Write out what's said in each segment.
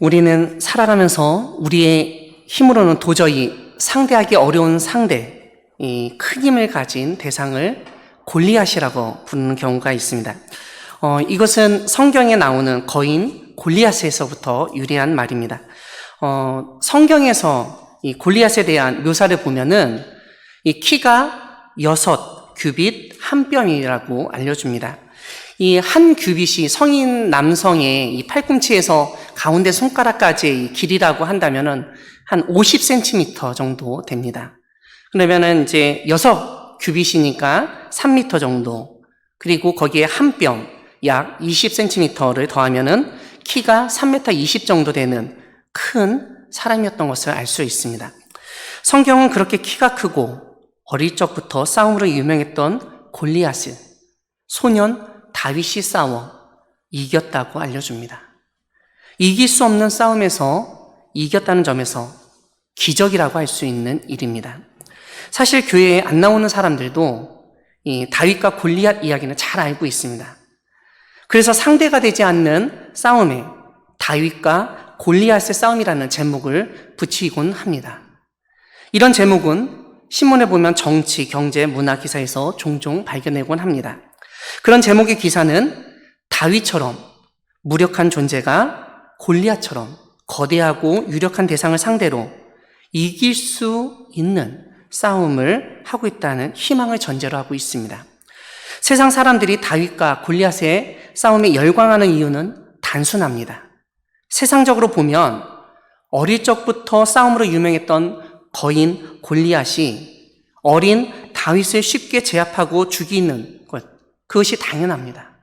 우리는 살아가면서 우리의 힘으로는 도저히 상대하기 어려운 상대, 이 큰 힘을 가진 대상을 골리앗이라고 부르는 경우가 있습니다. 이것은 성경에 나오는 거인 골리앗에서부터 유래한 말입니다. 성경에서 이 골리앗에 대한 묘사를 보면은 이 키가 6규빗 한 뼘이라고 알려줍니다. 이 한 규빗이 성인 남성의 이 팔꿈치에서 가운데 손가락까지의 길이라고 한다면은 한 50cm 정도 됩니다. 그러면은 이제 6규빗이니까 3m 정도, 그리고 거기에 한 뼘, 약 20cm를 더하면은 키가 3m 20 정도 되는 큰 사람이었던 것을 알 수 있습니다. 성경은 그렇게 키가 크고 어릴 적부터 싸움으로 유명했던 골리앗을 소년 다윗이 싸워 이겼다고 알려줍니다. 이길 수 없는 싸움에서 이겼다는 점에서 기적이라고 할 수 있는 일입니다. 사실 교회에 안 나오는 사람들도 이 다윗과 골리앗 이야기는 잘 알고 있습니다. 그래서 상대가 되지 않는 싸움에 다윗과 골리앗의 싸움이라는 제목을 붙이곤 합니다. 이런 제목은 신문에 보면 정치, 경제, 문화 기사에서 종종 발견되곤 합니다. 그런 제목의 기사는 다윗처럼 무력한 존재가 골리앗처럼 거대하고 유력한 대상을 상대로 이길 수 있는 싸움을 하고 있다는 희망을 전제로 하고 있습니다. 세상 사람들이 다윗과 골리앗의 싸움에 열광하는 이유는 단순합니다. 세상적으로 보면 어릴 적부터 싸움으로 유명했던 거인 골리앗이 어린 다윗을 쉽게 제압하고 죽이는 것, 그것이 당연합니다.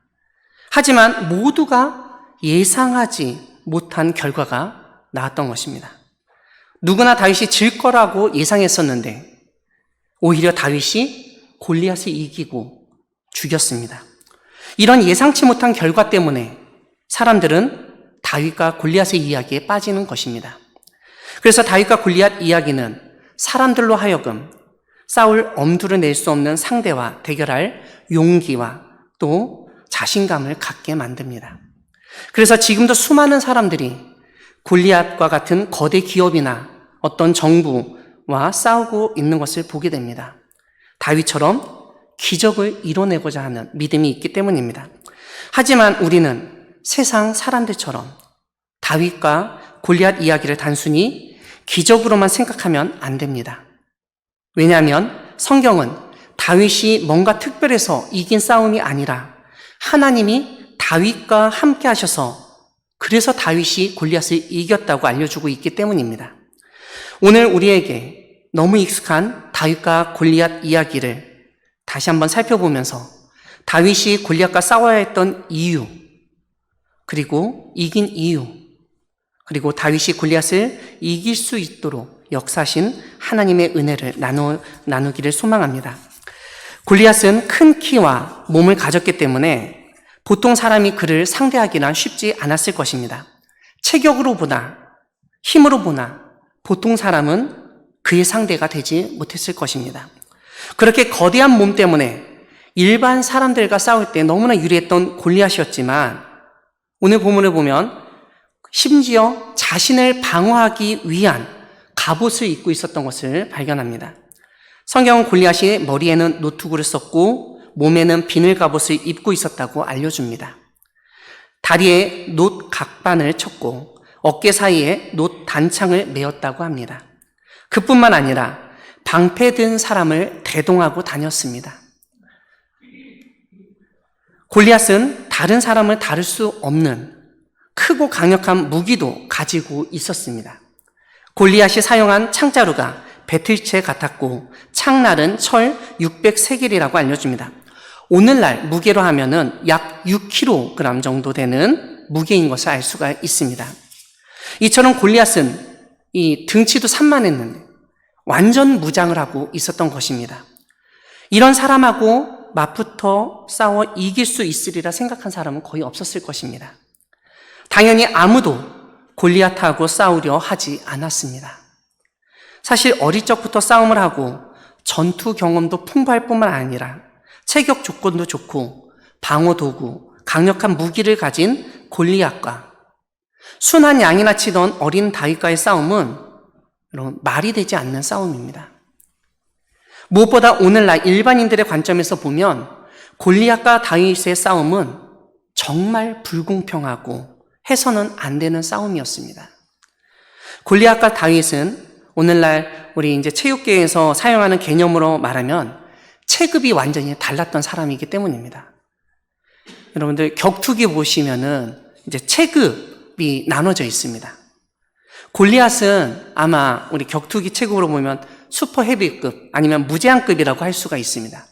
하지만 모두가 예상하지 못한 결과가 나왔던 것입니다. 누구나 다윗이 질 거라고 예상했었는데 오히려 다윗이 골리앗을 이기고 죽였습니다. 이런 예상치 못한 결과 때문에 사람들은 다윗과 골리앗의 이야기에 빠지는 것입니다. 그래서 다윗과 골리앗 이야기는 사람들로 하여금 싸울 엄두를 낼 수 없는 상대와 대결할 용기와 또 자신감을 갖게 만듭니다. 그래서 지금도 수많은 사람들이 골리앗과 같은 거대 기업이나 어떤 정부와 싸우고 있는 것을 보게 됩니다. 다윗처럼 기적을 이뤄내고자 하는 믿음이 있기 때문입니다. 하지만 우리는 세상 사람들처럼 다윗과 골리앗 이야기를 단순히 기적으로만 생각하면 안 됩니다. 왜냐하면 성경은 다윗이 뭔가 특별해서 이긴 싸움이 아니라 하나님이 다윗과 함께 하셔서 그래서 다윗이 골리앗을 이겼다고 알려주고 있기 때문입니다. 오늘 우리에게 너무 익숙한 다윗과 골리앗 이야기를 다시 한번 살펴보면서 다윗이 골리앗과 싸워야 했던 이유, 그리고 이긴 이유, 그리고 다윗이 골리앗을 이길 수 있도록 역사하신 하나님의 은혜를 나누기를 소망합니다. 골리앗은 큰 키와 몸을 가졌기 때문에 보통 사람이 그를 상대하기는 쉽지 않았을 것입니다. 체격으로 보나 힘으로 보나 보통 사람은 그의 상대가 되지 못했을 것입니다. 그렇게 거대한 몸 때문에 일반 사람들과 싸울 때 너무나 유리했던 골리앗이었지만 오늘 본문을 보면 심지어 자신을 방어하기 위한 갑옷을 입고 있었던 것을 발견합니다. 성경은 골리앗이 머리에는 노투구를 썼고 몸에는 비늘 갑옷을 입고 있었다고 알려줍니다. 다리에 놋 각반을 쳤고 어깨 사이에 놋 단창을 메었다고 합니다. 그뿐만 아니라 방패든 사람을 대동하고 다녔습니다. 골리앗은 다른 사람을 다룰 수 없는 크고 강력한 무기도 가지고 있었습니다. 골리앗이 사용한 창자루가 배틀채 같았고 창날은 철 600세겔이라고 알려줍니다. 오늘날 무게로 하면은 약 6kg 정도 되는 무게인 것을 알 수가 있습니다. 이처럼 골리앗은 이 등치도 산만했는데 완전 무장을 하고 있었던 것입니다. 이런 사람하고 맞붙어 싸워 이길 수 있으리라 생각한 사람은 거의 없었을 것입니다. 당연히 아무도 골리앗하고 싸우려 하지 않았습니다. 사실 어릴 적부터 싸움을 하고 전투 경험도 풍부할 뿐만 아니라 체격 조건도 좋고 방어 도구, 강력한 무기를 가진 골리앗과 순한 양이나 치던 어린 다윗과의 싸움은 여러분 말이 되지 않는 싸움입니다. 무엇보다 오늘날 일반인들의 관점에서 보면 골리앗과 다윗의 싸움은 정말 불공평하고 해서는 안 되는 싸움이었습니다. 골리앗과 다윗은 오늘날 우리 이제 체육계에서 사용하는 개념으로 말하면 체급이 완전히 달랐던 사람이기 때문입니다. 여러분들 격투기 보시면은 이제 체급이 나눠져 있습니다. 골리앗은 아마 우리 격투기 체급으로 보면 슈퍼 헤비급 아니면 무제한급이라고 할 수가 있습니다.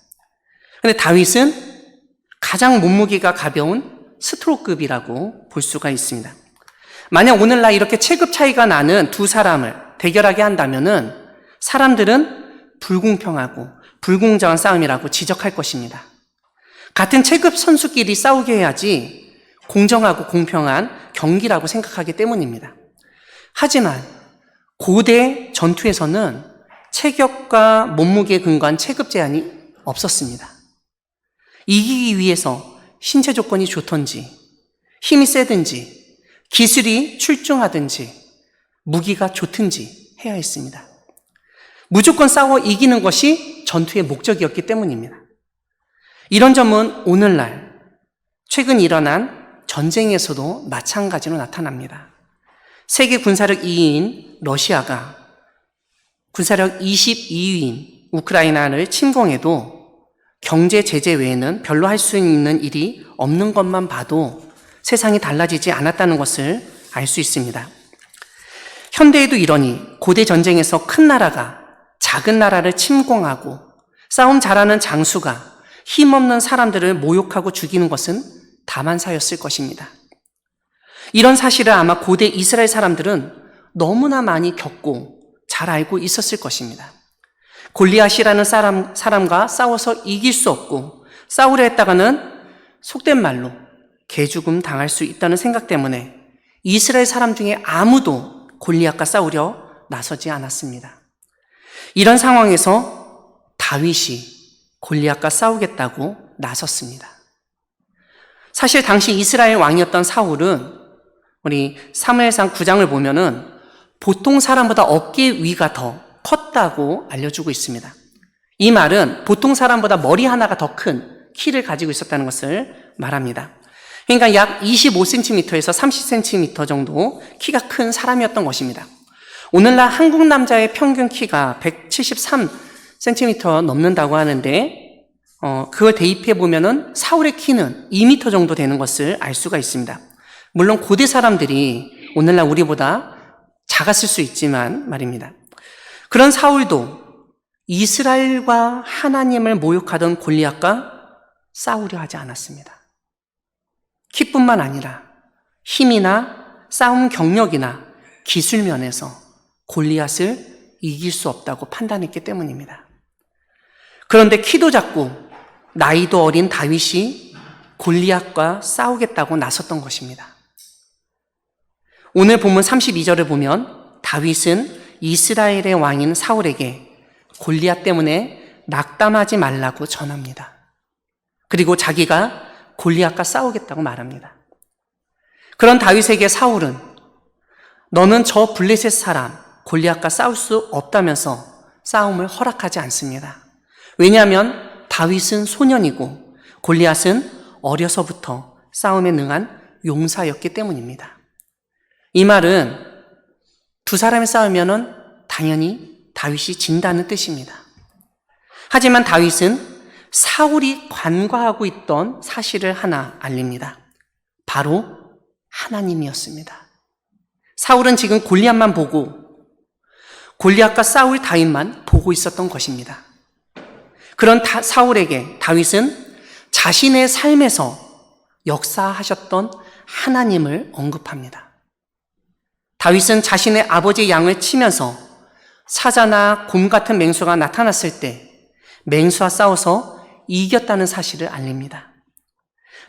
근데 다윗은 가장 몸무게가 가벼운 스트로급이라고 볼 수가 있습니다. 만약 오늘날 이렇게 체급 차이가 나는 두 사람을 대결하게 한다면은 사람들은 불공평하고 불공정한 싸움이라고 지적할 것입니다. 같은 체급 선수끼리 싸우게 해야지 공정하고 공평한 경기라고 생각하기 때문입니다. 하지만 고대 전투에서는 체격과 몸무게에 근거한 체급 제한이 없었습니다. 이기기 위해서 신체 조건이 좋던지 힘이 세든지 기술이 출중하든지 무기가 좋든지 해야 했습니다. 무조건 싸워 이기는 것이 전투의 목적이었기 때문입니다. 이런 점은 오늘날 최근 일어난 전쟁에서도 마찬가지로 나타납니다. 세계 군사력 2위인 러시아가 군사력 22위인 우크라이나를 침공해도 경제 제재 외에는 별로 할 수 있는 일이 없는 것만 봐도 세상이 달라지지 않았다는 것을 알 수 있습니다. 현대에도 이러니 고대 전쟁에서 큰 나라가 작은 나라를 침공하고 싸움 잘하는 장수가 힘없는 사람들을 모욕하고 죽이는 것은 다만사였을 것입니다. 이런 사실을 아마 고대 이스라엘 사람들은 너무나 많이 겪고 잘 알고 있었을 것입니다. 골리앗이라는 사람과 싸워서 이길 수 없고 싸우려 했다가는 속된 말로 개죽음 당할 수 있다는 생각 때문에 이스라엘 사람 중에 아무도 골리앗과 싸우려 나서지 않았습니다. 이런 상황에서 다윗이 골리앗과 싸우겠다고 나섰습니다. 사실 당시 이스라엘 왕이었던 사울은 우리 사무엘상 9장을 보면은 보통 사람보다 어깨 위가 더 컸다고 알려주고 있습니다. 이 말은 보통 사람보다 머리 하나가 더 큰 키를 가지고 있었다는 것을 말합니다. 그러니까 약 25cm에서 30cm 정도 키가 큰 사람이었던 것입니다. 오늘날 한국 남자의 평균 키가 173cm 넘는다고 하는데 그걸 대입해 보면은 사울의 키는 2m 정도 되는 것을 알 수가 있습니다. 물론 고대 사람들이 오늘날 우리보다 작았을 수 있지만 말입니다. 그런 사울도 이스라엘과 하나님을 모욕하던 골리앗과 싸우려 하지 않았습니다. 키뿐만 아니라 힘이나 싸움 경력이나 기술 면에서 골리앗을 이길 수 없다고 판단했기 때문입니다. 그런데 키도 작고 나이도 어린 다윗이 골리앗과 싸우겠다고 나섰던 것입니다. 오늘 본문 32절을 보면 다윗은 이스라엘의 왕인 사울에게 골리앗 때문에 낙담하지 말라고 전합니다. 그리고 자기가 골리앗과 싸우겠다고 말합니다. 그런 다윗에게 사울은 너는 저 블레셋 사람 골리앗과 싸울 수 없다면서 싸움을 허락하지 않습니다. 왜냐하면 다윗은 소년이고 골리앗은 어려서부터 싸움에 능한 용사였기 때문입니다. 이 말은 두 사람이 싸우면은 당연히 다윗이 진다는 뜻입니다. 하지만 다윗은 사울이 관과하고 있던 사실을 하나 알립니다. 바로 하나님이었습니다. 사울은 지금 골리앗만 보고 골리앗과 싸울 다윗만 보고 있었던 것입니다. 그런 사울에게 다윗은 자신의 삶에서 역사하셨던 하나님을 언급합니다. 다윗은 자신의 아버지의 양을 치면서 사자나 곰 같은 맹수가 나타났을 때 맹수와 싸워서 이겼다는 사실을 알립니다.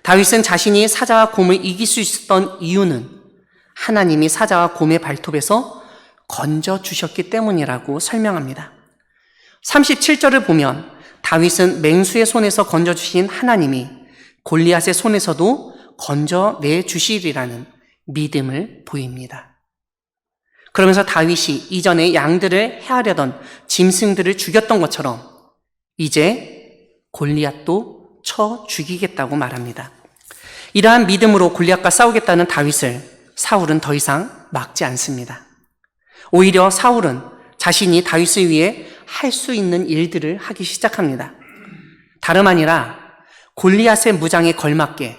다윗은 자신이 사자와 곰을 이길 수 있었던 이유는 하나님이 사자와 곰의 발톱에서 건져주셨기 때문이라고 설명합니다. 37절을 보면 다윗은 맹수의 손에서 건져주신 하나님이 골리앗의 손에서도 건져내 주시리라는 믿음을 보입니다. 그러면서 다윗이 이전에 양들을 해하려던 짐승들을 죽였던 것처럼 이제 골리앗도 쳐 죽이겠다고 말합니다. 이러한 믿음으로 골리앗과 싸우겠다는 다윗을 사울은 더 이상 막지 않습니다. 오히려 사울은 자신이 다윗을 위해 할 수 있는 일들을 하기 시작합니다. 다름 아니라 골리앗의 무장에 걸맞게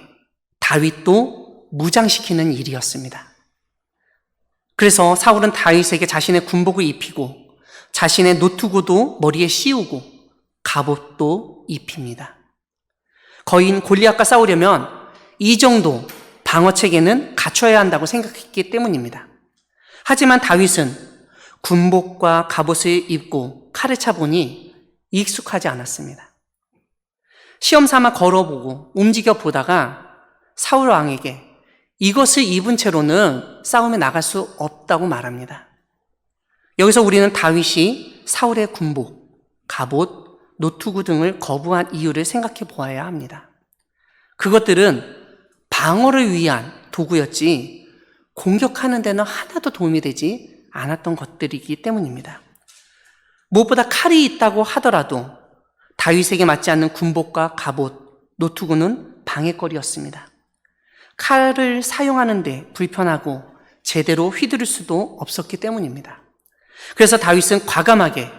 다윗도 무장시키는 일이었습니다. 그래서 사울은 다윗에게 자신의 군복을 입히고 자신의 노투구도 머리에 씌우고 갑옷도 입힙니다. 거인 골리앗과 싸우려면 이 정도 방어체계는 갖춰야 한다고 생각했기 때문입니다. 하지만 다윗은 군복과 갑옷을 입고 칼을 차보니 익숙하지 않았습니다. 시험 삼아 걸어보고 움직여 보다가 사울 왕에게 이것을 입은 채로는 싸움에 나갈 수 없다고 말합니다. 여기서 우리는 다윗이 사울의 군복, 갑옷, 노투구 등을 거부한 이유를 생각해 보아야 합니다. 그것들은 방어를 위한 도구였지 공격하는 데는 하나도 도움이 되지 않았던 것들이기 때문입니다. 무엇보다 칼이 있다고 하더라도 다윗에게 맞지 않는 군복과 갑옷, 노투구는 방해거리였습니다. 칼을 사용하는데 불편하고 제대로 휘두를 수도 없었기 때문입니다. 그래서 다윗은 과감하게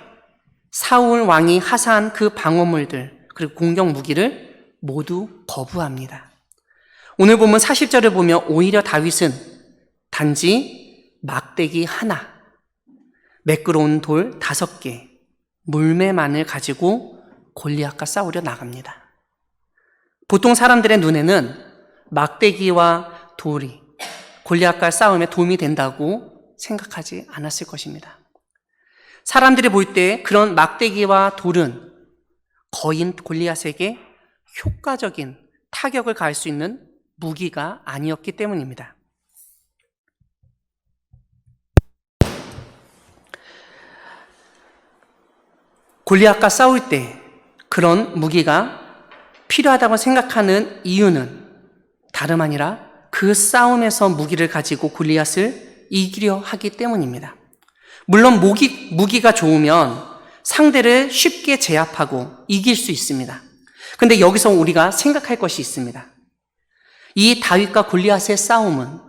사울 왕이 하사한 그 방어물들 그리고 공격 무기를 모두 거부합니다. 오늘 보면 40절을 보면 오히려 다윗은 단지 막대기 하나, 매끄러운 돌 5개, 물매만을 가지고 골리앗과 싸우려 나갑니다. 보통 사람들의 눈에는 막대기와 돌이 골리앗과 싸움에 도움이 된다고 생각하지 않았을 것입니다. 사람들이 볼 때 그런 막대기와 돌은 거인 골리앗에게 효과적인 타격을 가할 수 있는 무기가 아니었기 때문입니다. 골리앗과 싸울 때 그런 무기가 필요하다고 생각하는 이유는 다름 아니라 그 싸움에서 무기를 가지고 골리앗을 이기려 하기 때문입니다. 물론 무기가 좋으면 상대를 쉽게 제압하고 이길 수 있습니다. 그런데 여기서 우리가 생각할 것이 있습니다. 이 다윗과 골리앗의 싸움은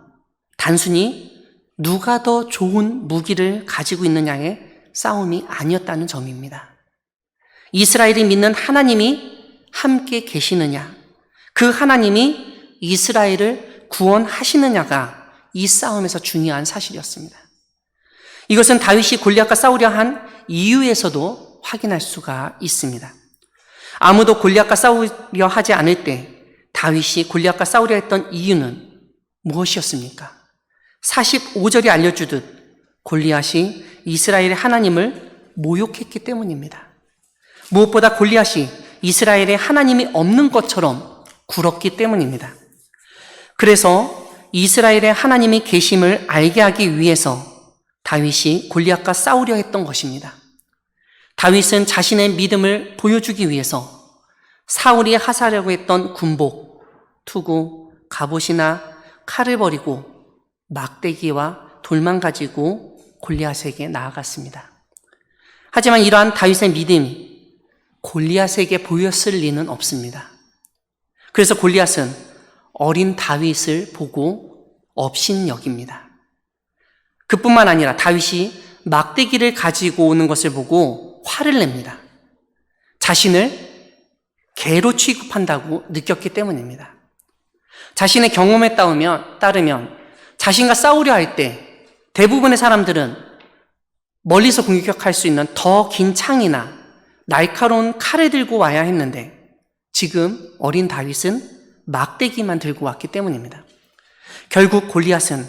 단순히 누가 더 좋은 무기를 가지고 있느냐의 싸움이 아니었다는 점입니다. 이스라엘이 믿는 하나님이 함께 계시느냐, 그 하나님이 이스라엘을 구원하시느냐가 이 싸움에서 중요한 사실이었습니다. 이것은 다윗이 골리앗과 싸우려 한 이유에서도 확인할 수가 있습니다. 아무도 골리앗과 싸우려 하지 않을 때 다윗이 골리앗과 싸우려 했던 이유는 무엇이었습니까? 45절이 알려주듯 골리앗이 이스라엘의 하나님을 모욕했기 때문입니다. 무엇보다 골리앗이 이스라엘에 하나님이 없는 것처럼 굴었기 때문입니다. 그래서 이스라엘의 하나님이 계심을 알게 하기 위해서 다윗이 골리앗과 싸우려 했던 것입니다. 다윗은 자신의 믿음을 보여주기 위해서 사울이 하사하려고 했던 군복, 투구, 갑옷이나 칼을 버리고 막대기와 돌만 가지고 골리앗에게 나아갔습니다. 하지만 이러한 다윗의 믿음이 골리앗에게 보였을 리는 없습니다. 그래서 골리앗은 어린 다윗을 보고 업신여깁니다. 그뿐만 아니라 다윗이 막대기를 가지고 오는 것을 보고 화를 냅니다. 자신을 개로 취급한다고 느꼈기 때문입니다. 자신의 경험에 따르면 자신과 싸우려 할 때 대부분의 사람들은 멀리서 공격할 수 있는 더 긴 창이나 날카로운 칼을 들고 와야 했는데 지금 어린 다윗은 막대기만 들고 왔기 때문입니다. 결국 골리앗은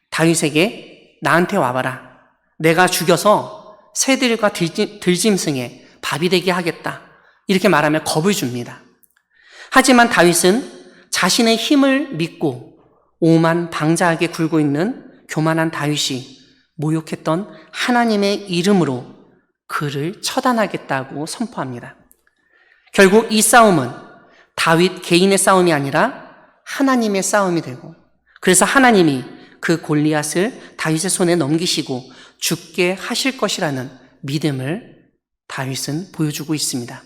다윗에게 나한테 와봐라. 내가 죽여서 새들과 들짐승에 밥이 되게 하겠다. 이렇게 말하며 겁을 줍니다. 하지만 다윗은 자신의 힘을 믿고 오만방자하게 굴고 있는 교만한 다윗이 모욕했던 하나님의 이름으로 그를 처단하겠다고 선포합니다. 결국 이 싸움은 다윗 개인의 싸움이 아니라 하나님의 싸움이 되고, 그래서 하나님이 그 골리앗을 다윗의 손에 넘기시고 죽게 하실 것이라는 믿음을 다윗은 보여주고 있습니다.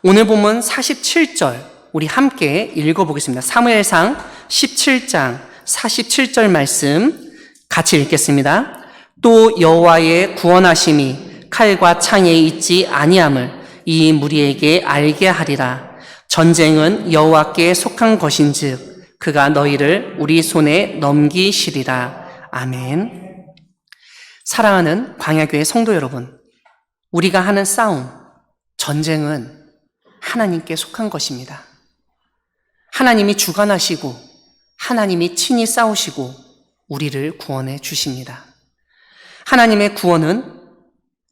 오늘 본문 47절 우리 함께 읽어보겠습니다. 사무엘상 17장 47절 말씀 같이 읽겠습니다. 또 여호와의 구원하심이 칼과 창에 있지 아니함을 이 무리에게 알게 하리라. 전쟁은 여호와께 속한 것인즉 그가 너희를 우리 손에 넘기시리라. 아멘. 사랑하는 광야교회 성도 여러분, 우리가 하는 싸움, 전쟁은 하나님께 속한 것입니다. 하나님이 주관하시고 하나님이 친히 싸우시고 우리를 구원해 주십니다. 하나님의 구원은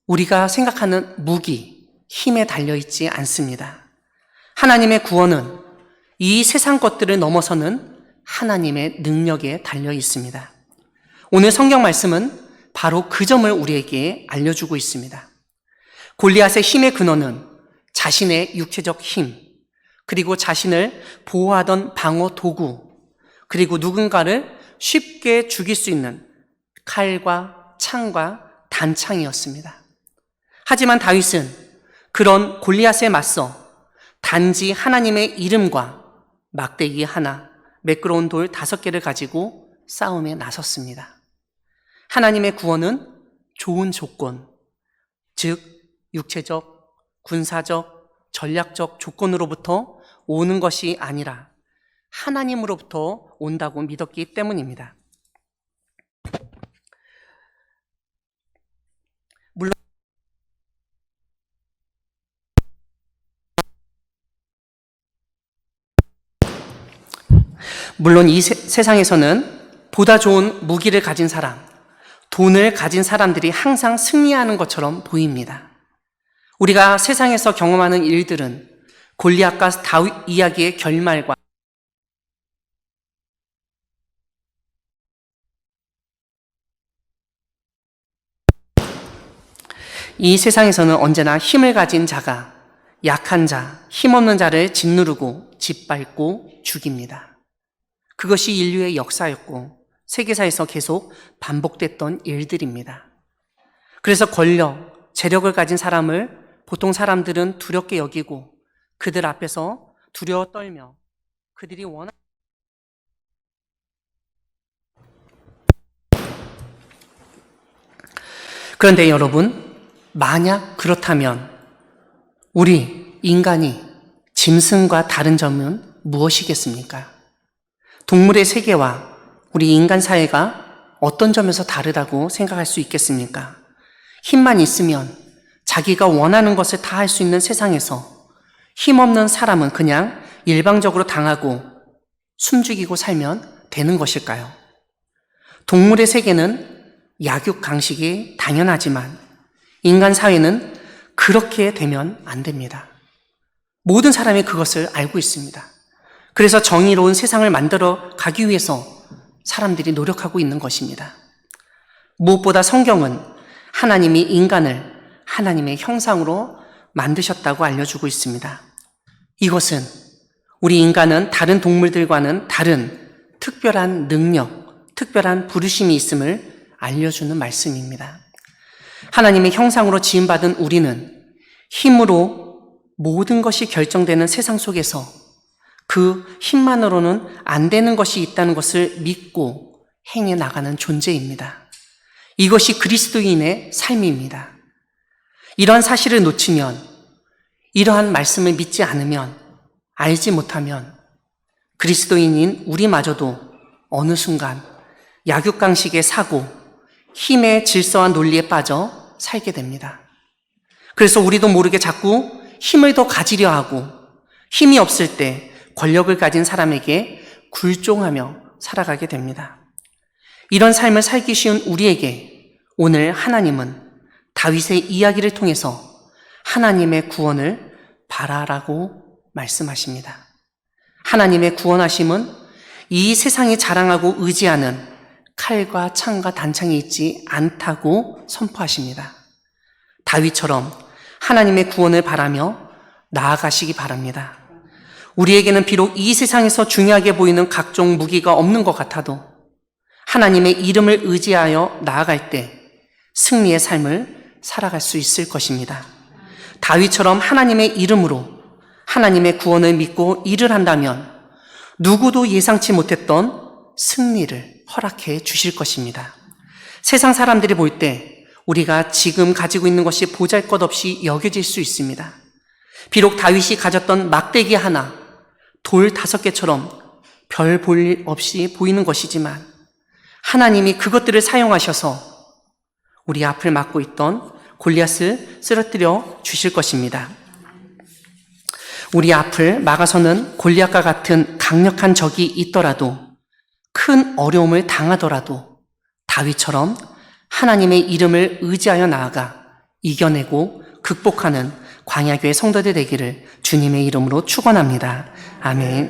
우리가 생각하는 무기, 힘에 달려있지 않습니다. 하나님의 구원은 이 세상 것들을 넘어서는 하나님의 능력에 달려 있습니다. 오늘 성경 말씀은 바로 그 점을 우리에게 알려주고 있습니다. 골리앗의 힘의 근원은 자신의 육체적 힘, 그리고 자신을 보호하던 방어 도구, 그리고 누군가를 쉽게 죽일 수 있는 칼과 창과 단창이었습니다. 하지만 다윗은 그런 골리앗에 맞서 단지 하나님의 이름과 막대기 하나, 매끄러운 돌 5개를 가지고 싸움에 나섰습니다. 하나님의 구원은 좋은 조건, 즉 육체적, 군사적, 전략적 조건으로부터 오는 것이 아니라 하나님으로부터 온다고 믿었기 때문입니다. 물론 이 세상에서는 보다 좋은 무기를 가진 사람, 돈을 가진 사람들이 항상 승리하는 것처럼 보입니다. 우리가 세상에서 경험하는 일들은 골리앗과 다윗 이야기의 결말과 이 세상에서는 언제나 힘을 가진 자가 약한 자, 힘없는 자를 짓누르고 짓밟고 죽입니다. 그것이 인류의 역사였고 세계사에서 계속 반복됐던 일들입니다. 그래서 권력, 재력을 가진 사람을 보통 사람들은 두렵게 여기고 그들 앞에서 두려워 떨며 그들이 그런데 여러분, 만약 그렇다면 우리 인간이 짐승과 다른 점은 무엇이겠습니까? 동물의 세계와 우리 인간 사회가 어떤 점에서 다르다고 생각할 수 있겠습니까? 힘만 있으면 자기가 원하는 것을 다 할 수 있는 세상에서 힘없는 사람은 그냥 일방적으로 당하고 숨죽이고 살면 되는 것일까요? 동물의 세계는 약육강식이 당연하지만 인간 사회는 그렇게 되면 안 됩니다. 모든 사람이 그것을 알고 있습니다. 그래서 정의로운 세상을 만들어 가기 위해서 사람들이 노력하고 있는 것입니다. 무엇보다 성경은 하나님이 인간을 하나님의 형상으로 만드셨다고 알려주고 있습니다. 이것은 우리 인간은 다른 동물들과는 다른 특별한 능력, 특별한 부르심이 있음을 알려주는 말씀입니다. 하나님의 형상으로 지음받은 우리는 힘으로 모든 것이 결정되는 세상 속에서 그 힘만으로는 안 되는 것이 있다는 것을 믿고 행해 나가는 존재입니다. 이것이 그리스도인의 삶입니다. 이러한 사실을 놓치면, 이러한 말씀을 믿지 않으면, 알지 못하면 그리스도인인 우리마저도 어느 순간 약육강식의 사고, 힘의 질서와 논리에 빠져 살게 됩니다. 그래서 우리도 모르게 자꾸 힘을 더 가지려 하고 힘이 없을 때 권력을 가진 사람에게 굴종하며 살아가게 됩니다. 이런 삶을 살기 쉬운 우리에게 오늘 하나님은 다윗의 이야기를 통해서 하나님의 구원을 바라라고 말씀하십니다. 하나님의 구원하심은 이 세상이 자랑하고 의지하는 칼과 창과 단창이 있지 않다고 선포하십니다. 다윗처럼 하나님의 구원을 바라며 나아가시기 바랍니다. 우리에게는 비록 이 세상에서 중요하게 보이는 각종 무기가 없는 것 같아도 하나님의 이름을 의지하여 나아갈 때 승리의 삶을 살아갈 수 있을 것입니다. 다윗처럼 하나님의 이름으로 하나님의 구원을 믿고 일을 한다면 누구도 예상치 못했던 승리를 허락해 주실 것입니다. 세상 사람들이 볼 때 우리가 지금 가지고 있는 것이 보잘것없이 여겨질 수 있습니다. 비록 다윗이 가졌던 막대기 하나, 돌 5개처럼 별 볼 일 없이 보이는 것이지만 하나님이 그것들을 사용하셔서 우리 앞을 막고 있던 골리앗을 쓰러뜨려 주실 것입니다. 우리 앞을 막아서는 골리앗과 같은 강력한 적이 있더라도, 큰 어려움을 당하더라도 다윗처럼 하나님의 이름을 의지하여 나아가 이겨내고 극복하는 광야교회 성도들 되기를 주님의 이름으로 축원합니다. 아멘.